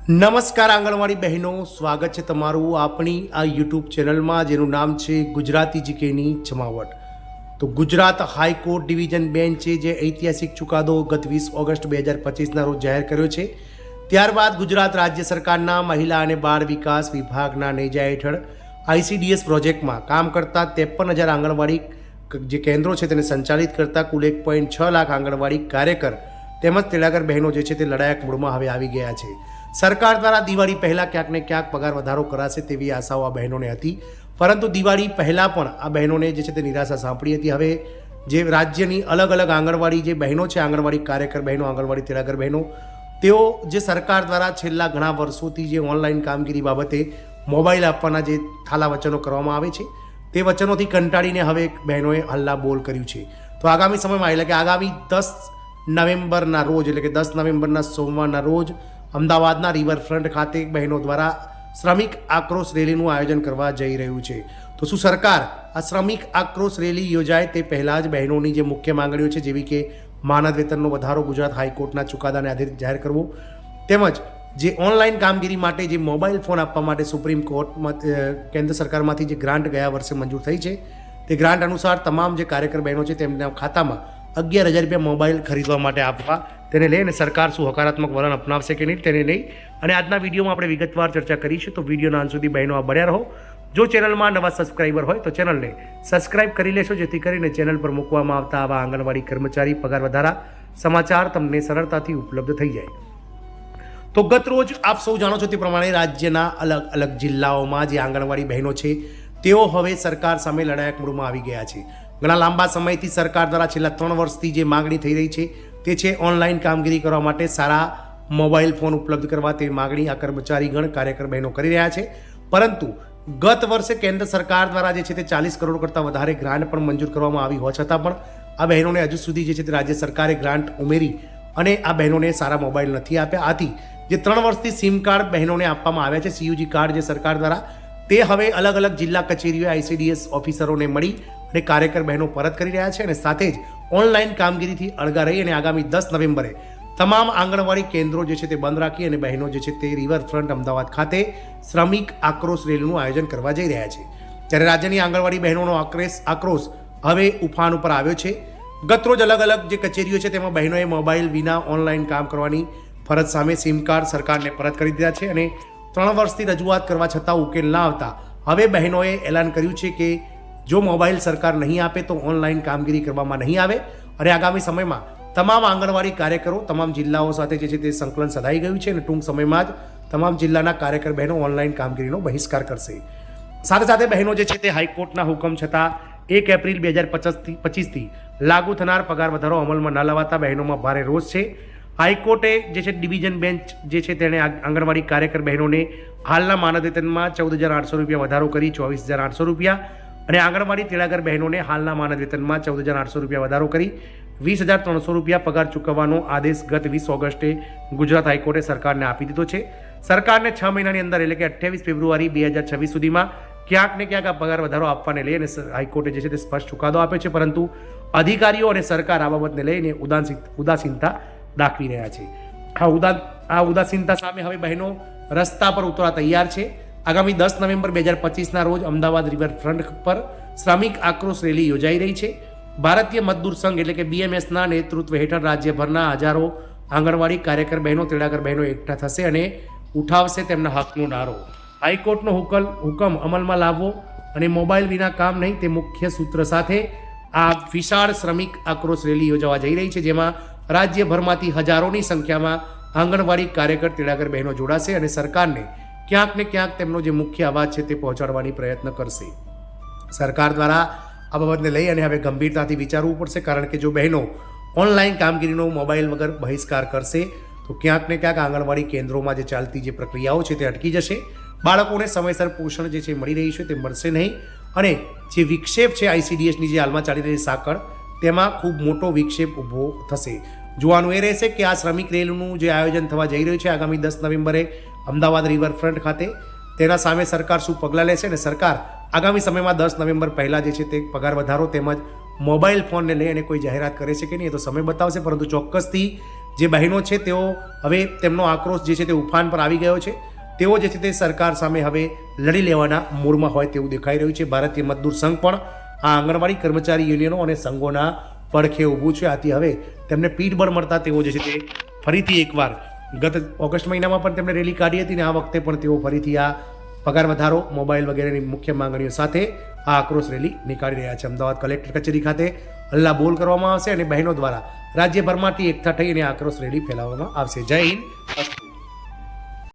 નમસ્કાર આંગણવાડી બહેનો, સ્વાગત છે તમારું આપણી આ યુટ્યુબ ચેનલમાં જેનું નામ છે ગુજરાતી જીકેની જમાવટ। તો ગુજરાત હાઈકોર્ટ ડિવિઝન બેન્ચે જે ઐતિહાસિક ચુકાદો ગત 20 ઓગસ્ટ 2025ના રોજ જાહેર કર્યો છે, ત્યારબાદ ગુજરાત રાજ્ય સરકારના મહિલા અને બાળ વિકાસ વિભાગના નેજા હેઠળ ICDS પ્રોજેક્ટમાં કામ કરતા 53,000 આંગણવાડી જે કેન્દ્રો છે તેને સંચાલિત કરતા કુલ 1.6 લાખ આંગણવાડી કાર્યકર તેમજ તેડાગર બહેનો જે છે તે લડાયક મૂડમાં હવે આવી ગયા છે। સરકાર દ્વારા દિવાળી પહેલાં ક્યાંક ને ક્યાંક પગાર વધારો કરાશે તેવી આશાઓ આ બહેનોને હતી, પરંતુ દિવાળી પહેલાં પણ આ બહેનોને જે છે તે નિરાશા સાંપડી હતી। હવે જે રાજ્યની અલગ અલગ આંગણવાડી જે બહેનો છે, આંગણવાડી કાર્યકર બહેનો, આંગણવાડી તેડાગર બહેનો, તેઓ જે સરકાર દ્વારા છેલ્લા ઘણા વર્ષોથી જે ઓનલાઈન કામગીરી બાબતે મોબાઈલ આપવાના જે થાલા વચનો કરવામાં આવે છે તે વચનોથી કંટાળીને હવે બહેનોએ હલ્લા બોલ કર્યું છે। તો આગામી સમયમાં એટલે કે આગામી 10 નવેમ્બરના રોજ એટલે કે 10 નવેમ્બરના સોમવારના રોજ અમદાવાદના રિવરફ્રન્ટ ખાતે બહેનો દ્વારા શ્રમિક આક્રોશ રેલીનું આયોજન કરવા જઈ રહ્યું છે। તો શું સરકાર આ શ્રમિક આક્રોશ રેલી યોજાય તે પહેલાં જ બહેનોની જે મુખ્ય માંગણીઓ છે, જેવી કે માનદ વેતનનો વધારો ગુજરાત હાઈકોર્ટના ચુકાદાને આધારે જાહેર કરવો, તેમજ જે ઓનલાઈન કામગીરી માટે જે મોબાઈલ ફોન આપવા માટે સુપ્રીમ કોર્ટમાં કેન્દ્ર સરકારમાંથી જે ગ્રાન્ટ ગયા વર્ષે મંજૂર થઈ છે તે ગ્રાન્ટ અનુસાર તમામ જે કાર્યકર બહેનો છે તેમના ખાતામાં 11,000 રૂપિયા મોબાઈલ ખરીદવા માટે આપવા, તેને લઈને સરકાર શું હકારાત્મક વલણ અપનાવશે કે નહીં તેને લઈ અને આજના વિડીયોમાં આપણે વિગતવાર ચર્ચા કરીશું। તો વિડીયોના અંત સુધી બહેનો આ બન્યા રહો। જો ચેનલમાં નવા સબસ્ક્રાઈબર હોય તો ચેનલને સબસ્ક્રાઈબ કરી લેશો, જેથી કરીને ચેનલ પર મૂકવામાં આવતા આવા આંગણવાડી કર્મચારી પગાર વધારા સમાચાર તમને સરળતાથી ઉપલબ્ધ થઈ જાય। તો ગત રોજ આપ સૌ જાણો છો તે પ્રમાણે રાજ્યના અલગ અલગ જિલ્લાઓમાં જે આંગણવાડી બહેનો છે તેઓ હવે સરકાર સામે લડાયક મૂડમાં આવી ગયા છે। ઘણા લાંબા સમયથી સરકાર દ્વારા છેલ્લા 3 વર્ષથી જે માગણી થઈ રહી છે તે છે ઓનલાઈન કામગીરી કરવા માટે સારા મોબાઈલ ફોન ઉપલબ્ધ કરવા તેવી માગણી આ કર્મચારીગણ કાર્યકર બહેનો કરી રહ્યા છે। પરંતુ ગત વર્ષે કેન્દ્ર સરકાર દ્વારા જે છે તે 40 કરોડ કરતાં વધારે ગ્રાન્ટ પણ મંજૂર કરવામાં આવી હોવા છતાં પણ આ બહેનોને હજુ સુધી જે છે તે રાજ્ય સરકારે ગ્રાન્ટ ઉમેરી અને આ બહેનોને સારા મોબાઈલ નથી આપ્યા। આથી જે 3 વર્ષથી સિમ કાર્ડ બહેનોને આપવામાં આવ્યા છે, CUG કાર્ડ જે સરકાર દ્વારા, તે હવે અલગ અલગ જિલ્લા કચેરીઓ ICDS ઓફિસરોને મળી અને કાર્યકર બહેનો પરત કરી રહ્યા છે અને સાથે જ ઓનલાઈન કામગીરીથી અળગા રહી અને આગામી 10 નવેમ્બરે તમામ આંગણવાડી કેન્દ્રો જે છે તે બંધ રાખી અને બહેનો જે છે તે રિવરફ્રન્ટ અમદાવાદ ખાતે શ્રમિક આક્રોશ રેલીનું આયોજન કરવા જઈ રહ્યા છે। ત્યારે રાજ્યની આંગણવાડી બહેનોનો આક્રોશ હવે ઉફાન ઉપર આવ્યો છે। ગતરોજ અલગ અલગ જે કચેરીઓ છે તેમાં બહેનોએ મોબાઈલ વિના ઓનલાઈન કામ કરવાની ફરજ સામે સિમ કાર્ડ સરકારને પરત કરી દીધા છે અને 3 વર્ષથી રજૂઆત કરવા છતાં ઉકેલ ના આવતા હવે બહેનોએ એલાન કર્યું છે કે જો મોબાઈલ સરકાર નહીં આપે તો ઓનલાઈન કામગીરી કરવામાં નહીં આવે અને આગામી સમયમાં તમામ આંગણવાડી કાર્યકરો તમામ જિલ્લાઓ સાથે જે છે તે સંકલન સધાઈ ગયું છે અને ટૂંક સમયમાં જ તમામ જિલ્લાના કાર્યકર બહેનો ઓનલાઈન કામગીરીનો બહિષ્કાર કરશે। સાથે સાથે બહેનો જે છે તે હાઈકોર્ટના હુકમ છતાં 1 એપ્રિલ 2025થી લાગુ થનાર પગાર વધારો અમલમાં ન લવાતા બહેનોમાં ભારે રોષ છે। હાઈકોર્ટે જે છે ડિવિઝન બેન્ચ જે છે તેણે આંગણવાડી કાર્યકર બહેનોને હાલના માનદ વેતનમાં 14,800 રૂપિયા વધારો કરી 24,800 રૂપિયા અને આંગણવાડી તેડાગર બહેનોને હાલના માનદ વેતનમાં 14,800 રૂપિયા વધારો કરી 20,300 રૂપિયા પગાર ચૂકવવાનો આદેશ ગત 20 ઓગસ્ટે ગુજરાત હાઈકોર્ટે સરકારને આપી દીધો છે। સરકારને 6 મહિનાની અંદર એટલે કે 28 ફેબ્રુઆરી 2026 સુધીમાં ક્યાંક ને ક્યાંક આ પગાર વધારો આપવાને લઈને હાઈકોર્ટે જે છે તે સ્પષ્ટ ચુકાદો આપ્યો છે, પરંતુ અધિકારીઓ અને સરકાર આ બાબતને લઈને ઉદાસીનતા દાખવી રહ્યા છે। આ ઉદાસીનતા સામે હવે બહેનો રસ્તા પર ઉતરવા તૈયાર છે। આગામી 10 નવેમ્બર 2025ના રોજ અમદાવાદ રિવરફ્રન્ટ પર શ્રમિક આક્રોશ રેલી યોજાઈ રહી છે। ભારતીય મજદૂર સંઘ એટલે કે BMSના નેતૃત્વ હેઠળ રાજ્યભરના હજારો આંગણવાડી કાર્યકર બહેનો, તેડાગર બહેનો એકઠા થશે અને ઉઠાવશે તેમના હકનો નારો। હાઈકોર્ટનો હુકમ અમલમાં લાવવો અને મોબાઈલ વિના કામ નહીં તે મુખ્ય સૂત્ર સાથે આ વિશાળ શ્રમિક આક્રોશ રેલી યોજવા જઈ રહી છે, જેમાં રાજ્યભરમાંથી હજારોની સંખ્યામાં આંગણવાડી કાર્યકર તેડાગર બહેનો જોડાશે અને સરકારને ક્યાંક ને ક્યાંક તેમનો જે મુખ્ય અવાજ છે તે પહોંચાડવાની પ્રયત્ન કરશે। સરકાર દ્વારા આ બાબતને લઈ અને હવે ગંભીરતાથી વિચારવું પડશે, કારણ કે જો બહેનો ઓનલાઈન કામગીરીનો મોબાઈલ વગર બહિષ્કાર કરશે તો ક્યાંક ને ક્યાંક આંગણવાડી કેન્દ્રોમાં જે ચાલતી જે પ્રક્રિયાઓ છે તે અટકી જશે, બાળકોને સમયસર પોષણ જે છે મળી રહ્યું છે તે મળશે નહીં અને જે વિક્ષેપ છે ICDSની જે હાલમાં ચાલી રહી સાંકળ તેમાં ખૂબ મોટો વિક્ષેપ ઊભો થશે। જોવાનું એ રહેશે કે આ શ્રમિક રેલીનું જે આયોજન થવા જઈ રહ્યું છે આગામી 10 નવેમ્બરે અમદાવાદ રિવરફ્રન્ટ ખાતે, તેના સામે સરકાર શું પગલાં લેશે અને સરકાર આગામી સમયમાં 10 નવેમ્બર પહેલાં જે છે તે પગાર વધારો તેમજ મોબાઈલ ફોનને લઈને કોઈ જાહેરાત કરે છે કે નહીં એ તો સમય બતાવશે, પરંતુ ચોક્કસથી જે બહેનો છે તેઓ હવે તેમનો આક્રોશ જે છે તે ઉફાન પર આવી ગયો છે. તેઓ જે છે તે સરકાર સામે હવે લડી લેવાના મૂડમાં હોય તેવું દેખાઈ રહ્યું છે. ભારતીય મજદૂર સંઘ પણ આ આંગણવાડી કર્મચારી યુનિયનો અને સંઘોના પડખે ઊભું છે. આથી હવે તેમને પીઠબળ મળતા તેઓ જે છે તે ફરીથી એકવાર ગત ઓગસ્ટ મહિનામાં પણ તેમણે રેલી કાઢી હતી અને આ વખતે પણ તેઓ ફરીથી આ પગાર વધારો, મોબાઈલ વગેરેની મુખ્ય માંગણીઓ સાથે આ આક્રોશ રેલી નીકાળી રહ્યા છે. અમદાવાદ કલેક્ટર કચેરી ખાતે હલ્લા બોલ કરવામાં આવશે અને બહેનો દ્વારા રાજ્યભરમાંથી એકઠા થઈ અને આક્રોશ રેલી ફેલાવવામાં આવશે. જય હિન્દ.